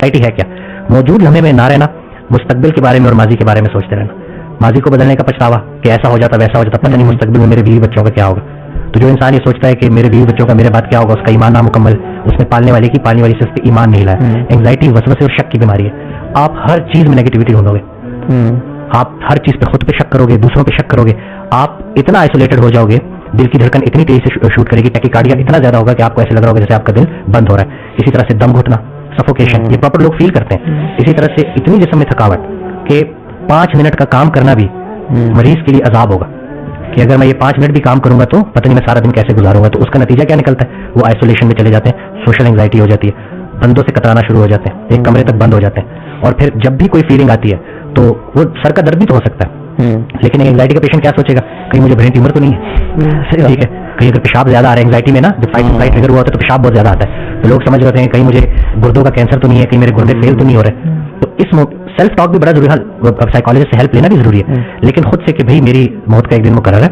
Anxiety है क्या? मौजूद लम्हे में ना रहना, मुस्तकबिल के बारे में और माजी के बारे में सोचते रहना, माजी को बदलने का पछतावा कि ऐसा हो जाता वैसा हो जाता, पता नहीं मुस्तकबिल में मेरे बीवी बच्चों का क्या होगा। तो जो इंसान ये सोचता है कि मेरे बीवी बच्चों का मेरे बाद क्या होगा, उसका ईमान नामुकम्मल, उसमें पालने वाले की पालने वाली से उसके ईमान नहीं लाया। एंग्जाइटी वसवसे और शक की बीमारी है। आप हर चीज में नेगेटिविटी ढूंढोगे, आप हर चीज पे खुद पे शक करोगे, दूसरों पे शक करोगे, आप इतना आइसोलेटेड हो जाओगे, दिल की धड़कन इतनी तेजी से शूट करेगी, टैकीकार्डिया इतना ज्यादा होगा कि आपको ऐसे लग रहा होगा जैसे आपका दिल बंद हो रहा है। इसी तरह से दम घुटना, सफोकेशन, ये प्रॉपर लोग फील करते हैं। इसी तरह से इतनी जिस्म में थकावट कि 5 मिनट का काम करना भी मरीज के लिए अजाब होगा कि अगर मैं ये 5 मिनट भी काम करूंगा तो पता नहीं मैं सारा दिन कैसे गुजारूंगा। तो उसका नतीजा क्या निकलता है? वो आइसोलेशन में चले जाते हैं, सोशल एंग्जाइटी हो जाती है, बंदों से कतराना शुरू हो जाते हैं, एक कमरे तक बंद हो जाते हैं। और फिर जब भी कोई फीलिंग आती है तो वो सर का दर्द भी तो हो सकता है, लेकिन एंग्जाइटी का पेशेंट क्या सोचेगा, कहीं मुझे ब्रेन ट्यूमर तो नहीं है, ठीक है, कहीं अगर पेशाब ज्यादा आ रहा है, एंग्जाइटी में ना जब फाइट ट्रिगर हुआ होता है तो पेशाब बहुत ज्यादा आता है, तो लोग समझ रहे हैं कहीं मुझे गुर्दों का कैंसर तो नहीं है, कहीं मेरे गुर्दे फेल तो नहीं हो रहे। तो इस सेल्फ टॉक भी बड़ा जरूरी है, साइकोलॉजिस्ट से हेल्प लेना भी जरूरी है, लेकिन खुद से कि भाई मेरी मौत का एक दिन मुकर्रर है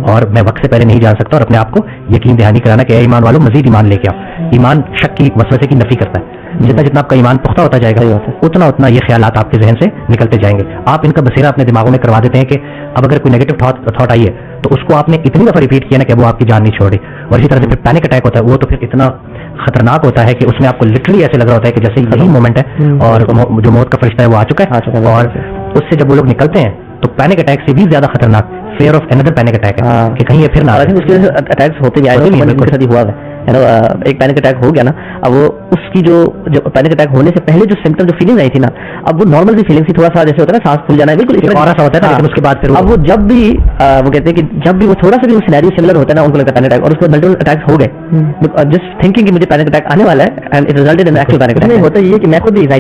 और मैं वक्त से पहले नहीं जान सकता, और अपने आप को यकीन दहानी कराना कि ईमान वालों मजीद ईमान लेके आओ। ईमान शक की वसवसे की नफी करता है। जितना जितना आपका ईमान पुख्ता होता जाएगा उतना उतना ये ख्यालात आपके जहन से निकलते जाएंगे। आप इनका बसेरा अपने दिमागों में करवा देते हैं कि अब अगर कोई नेगेटिव थॉट आई है तो उसको आपने इतनी दफा रिपीट किया ना कि वो आपकी जान नहीं छोड़ रही। और इसी तरह से फिर पैनिक अटैक होता है, वो तो फिर इतना खतरनाक होता है कि उसमें आपको लिटरली ऐसे लग रहा होता है कि जैसे यही मोमेंट है और जो मौत का फरिश्ता है वो आ चुका है। और उससे जब वो लोग निकलते हैं तो पैनिक अटैक से भी ज्यादा खतरनाक fair of another panic attack है कि कहीं ये फिर ना। उसके अटैक्स होते भी आए हुआ है, एक पैनिक अटैक हो गया ना, अब वो उसकी जो पैनिक अटैक होने से पहले जो सिम्टम जो फीलिंग आई थी ना, अब वो नॉर्मल सी फीलिंग थी, थोड़ा सा जैसे होता है ना सांस फूल जाना है, बिल्कुल और ऐसा होता है। लेकिन उसके बाद फिर अब वो जब भी वो कहते हैं कि जब भी वो थोड़ा सा भी सिनेरियो सिमिलर होता है ना, उनको लगता है पैनिक अटैक, और उसको मल्टीपल अटैक्स हो गए जस्ट थिंकिंग कि मुझे पैनिक अटैक आने वाला है, and it resulted in actual panic attack. होता है ये कि मैं खुद भी